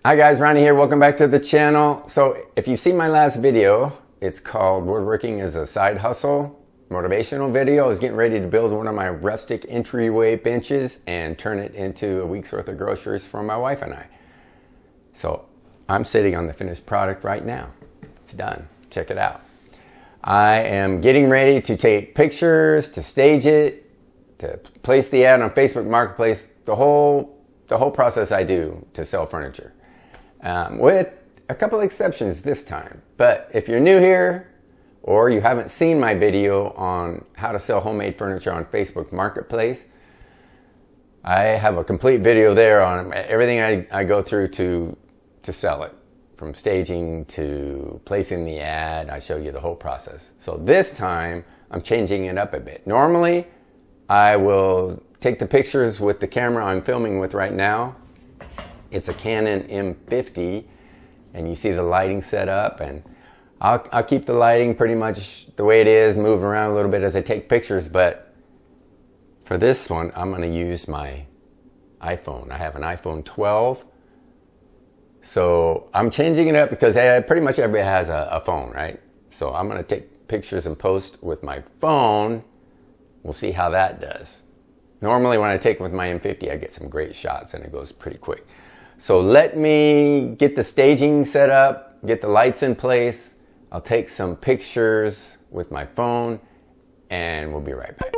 Hi guys, Ronnie here. Welcome back to the channel. So if you've seen my last video, it's called Woodworking as a Side Hustle. Motivational video. I was getting ready to build one of my rustic entryway benches and turn it into a week's worth of groceries for my wife and I. So I'm sitting on the finished product right now. It's done. Check it out. I am getting ready to take pictures, to stage it, to place the ad on Facebook Marketplace, the whole process I do to sell furniture. With a couple of exceptions this time. But if you're new here or you haven't seen my video on how to sell homemade furniture on Facebook Marketplace, I have a complete video there on everything I go through to sell it. From staging to placing the ad, I show you the whole process. So this time I'm changing it up a bit. Normally I will take the pictures with the camera I'm filming with right now. It's a Canon M50 and you see the lighting set up, and I'll keep the lighting pretty much the way it is, move around a little bit as I take pictures, but for this one I'm going to use my iPhone. I have an iPhone 12, so I'm changing it up because pretty much everybody has a phone, right? So I'm going to take pictures and post with my phone. We'll see how that does. Normally when I take with my M50 I get some great shots and it goes pretty quick. So let me get the staging set up, get the lights in place. I'll take some pictures with my phone and we'll be right back.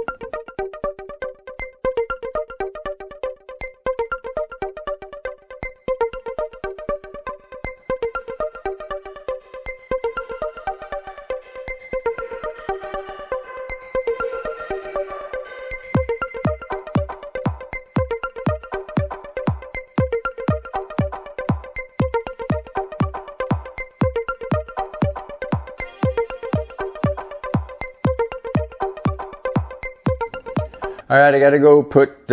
All right, I gotta go put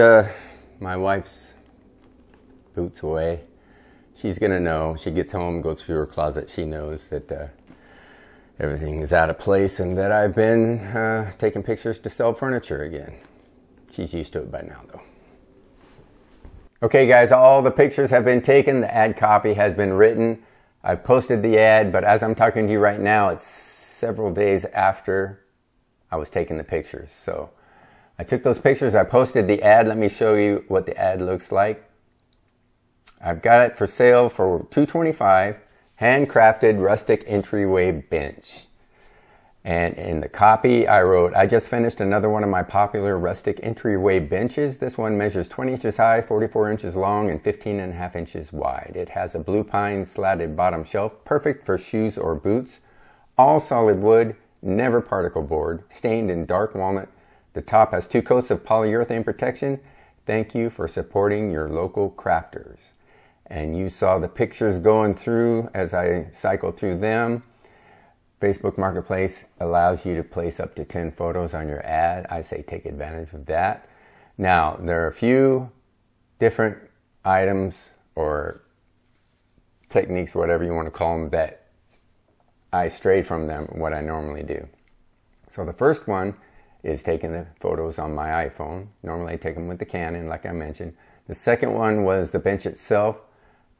my wife's boots away. She's gonna know. She gets home, goes through her closet. She knows that everything is out of place and that I've been taking pictures to sell furniture again. She's used to it by now, though. Okay, guys, all the pictures have been taken. The ad copy has been written. I've posted the ad, but as I'm talking to you right now, it's several days after I was taking the pictures. So I took those pictures, I posted the ad. Let me show you what the ad looks like. I've got it for sale for $225, handcrafted rustic entryway bench. And in the copy I wrote, I just finished another one of my popular rustic entryway benches. This one measures 20 inches high, 44 inches long, and 15.5 inches wide. It has a blue pine slatted bottom shelf, perfect for shoes or boots. All solid wood, never particle board, stained in dark walnut. The top has 2 coats of polyurethane protection. Thank you for supporting your local crafters. And you saw the pictures going through as I cycled through them. Facebook Marketplace allows you to place up to 10 photos on your ad. I say take advantage of that. Now, there are a few different items or techniques, whatever you want to call them, that I strayed from them, what I normally do. So the first one is taking the photos on my iPhone. Normally I take them with the Canon, like I mentioned. The second one was the bench itself.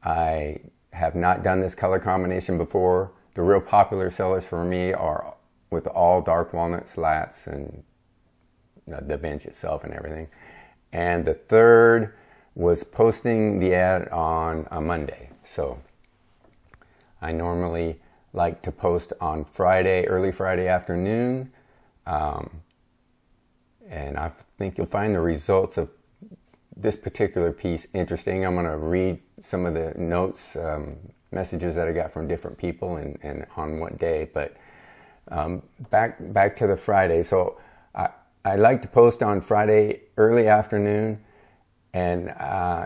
I have not done this color combination before. The real popular sellers for me are with all dark walnut slats and the bench itself and everything. And the third was posting the ad on a Monday. So I normally like to post on Friday, early Friday afternoon. And I think you'll find the results of this particular piece interesting. I'm going to read some of the notes, messages that I got from different people and on what day. But back to the Friday. So I like to post on Friday early afternoon, and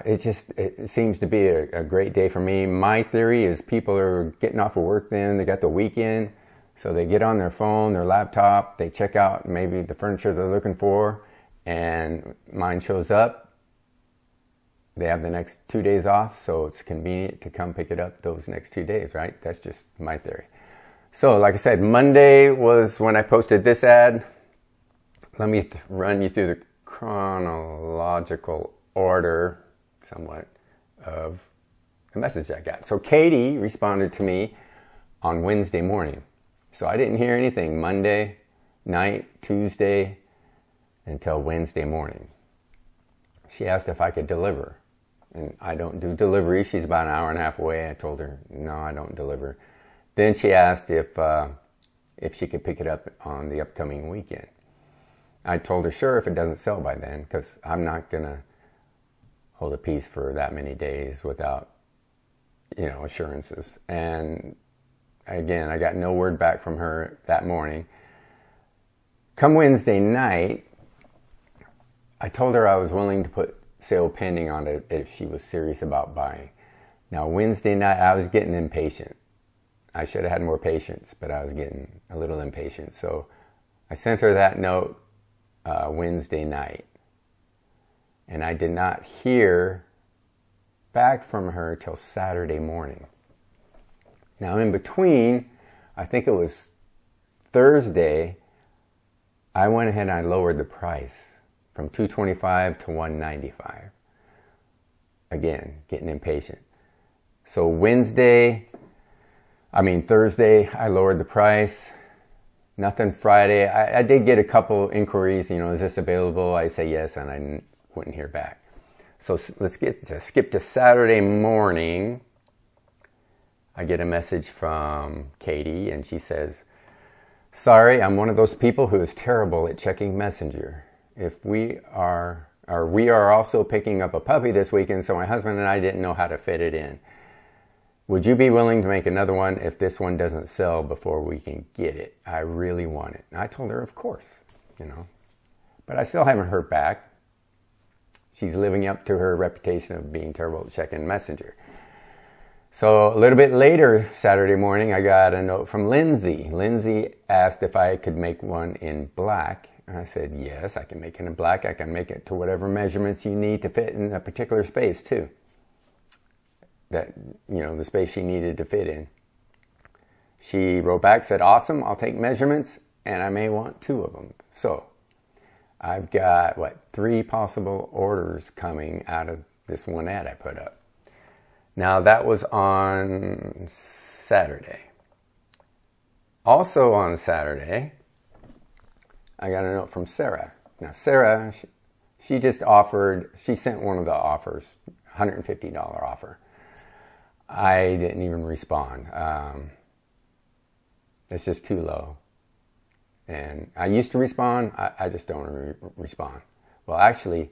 it seems to be a great day for me. My theory is people are getting off of work then. They got the weekend. So they get on their phone, their laptop, they check out maybe the furniture they're looking for, and mine shows up. They have the next 2 days off, so it's convenient to come pick it up those next 2 days, right? That's just my theory. So like I said, Monday was when I posted this ad. Let me run you through the chronological order, somewhat, of the message I got. So Katie responded to me on Wednesday morning. So I didn't hear anything Monday night, Tuesday, until Wednesday morning. She asked if I could deliver. And I don't do delivery. She's about an hour and a half away. I told her, no, I don't deliver. Then she asked if she could pick it up on the upcoming weekend. I told her, sure, if it doesn't sell by then, because I'm not going to hold a piece for that many days without, assurances. And again, I got no word back from her that morning. Come Wednesday night, I told her I was willing to put sale pending on it if she was serious about buying. Now, Wednesday night, I was getting impatient. I should have had more patience, but I was getting a little impatient. So I sent her that note Wednesday night. And I did not hear back from her till Saturday morning. Now, in between, I think it was Thursday, I went ahead and I lowered the price from $225 to $195. Again, getting impatient. So Thursday, I lowered the price. Nothing Friday. I did get a couple inquiries, is this available? I say yes, and I wouldn't hear back. So let's skip to Saturday morning. I get a message from Katie, and she says, sorry, I'm one of those people who is terrible at checking Messenger. We are also picking up a puppy this weekend, so my husband and I didn't know how to fit it in. Would you be willing to make another one if this one doesn't sell before we can get it? I really want it. And I told her, of course, But I still haven't heard back. She's living up to her reputation of being terrible at checking Messenger. So a little bit later, Saturday morning, I got a note from Lindsay. Lindsay asked if I could make one in black. And I said, yes, I can make it in black. I can make it to whatever measurements you need to fit in a particular space, too. That, the space she needed to fit in. She wrote back, said, awesome, I'll take measurements, and I may want 2 of them. So I've got, 3 possible orders coming out of this one ad I put up. Now, that was on Saturday. Also on Saturday, I got a note from Sarah. Now, Sarah, she sent one of the offers, $150 offer. I didn't even respond. It's just too low. And I used to respond. I just don't respond. Well, actually,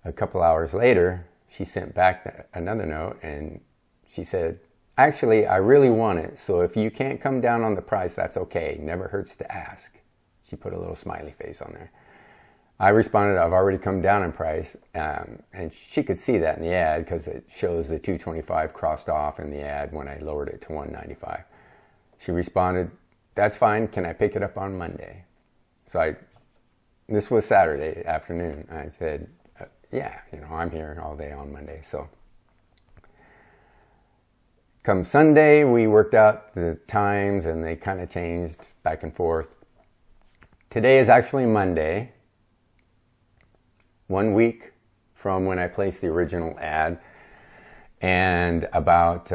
a couple hours later, she sent back another note, and she said, actually, I really want it, so if you can't come down on the price, that's okay. Never hurts to ask. She put a little smiley face on there. I responded, I've already come down in price, and she could see that in the ad because it shows the $225 crossed off in the ad when I lowered it to $195. She responded, that's fine, can I pick it up on Monday? So this was Saturday afternoon. I said, yeah, I'm here all day on Monday. So come Sunday, we worked out the times and they kind of changed back and forth. Today is actually Monday. 1 week from when I placed the original ad, and about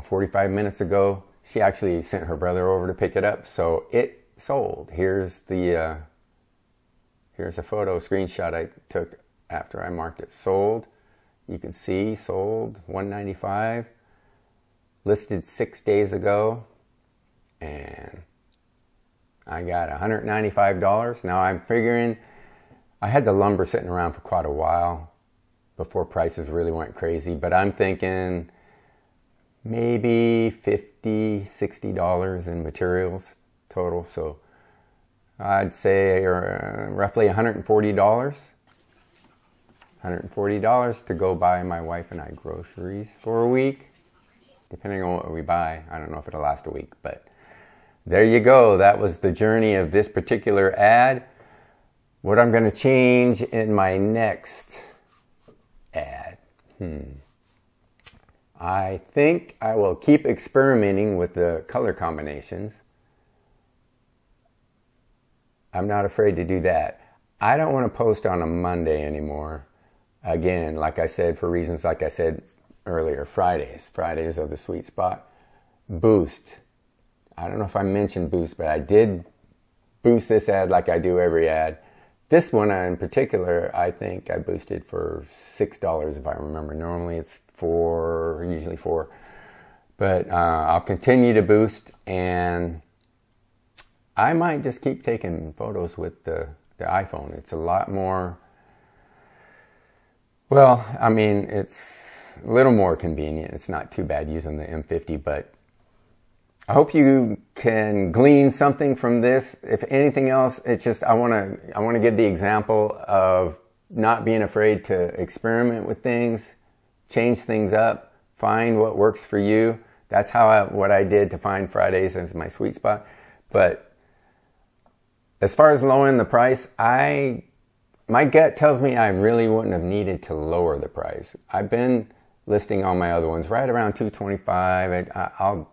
45 minutes ago, she actually sent her brother over to pick it up, so it sold. Here's a photo screenshot I took after I marked it sold. You can see sold $195, listed 6 days ago, and I got $195. Now I'm figuring I had the lumber sitting around for quite a while before prices really went crazy, but I'm thinking maybe $50, $60 in materials total. So I'd say roughly $140. $140 to go buy my wife and I groceries for a week, depending on what we buy. I don't know if it'll last a week, but there you go. That was the journey of this particular ad. What I'm going to change in my next ad. I think I will keep experimenting with the color combinations. I'm not afraid to do that. I don't want to post on a Monday anymore. again, like I said, for reasons like I said earlier, Fridays are the sweet spot. Boost. I don't know if I mentioned Boost, but I did boost this ad like I do every ad. This one in particular, I think I boosted for $6 if I remember. Normally it's $4, usually $4. But I'll continue to boost, and I might just keep taking photos with the iPhone. It's a lot more, well, I mean, it's a little more convenient. It's not too bad using the M50, but I hope you can glean something from this. If anything else, it's just I want to give the example of not being afraid to experiment with things, change things up, find what works for you. That's what I did to find Fridays as my sweet spot. But as far as lowering the price, my gut tells me I really wouldn't have needed to lower the price. I've been listing all my other ones right around $225. I'll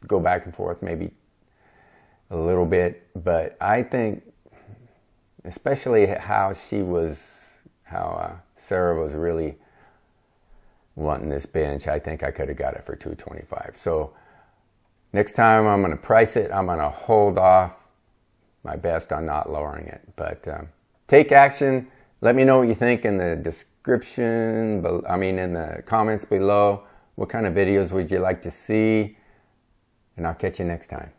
go back and forth maybe a little bit, but I think especially how Sarah was really wanting this bench, I think I could have got it for $225. So next time I'm going to price it, I'm going to hold off my best on not lowering it. But take action. Let me know what you think in the description, in the comments below. What kind of videos would you like to see? And I'll catch you next time.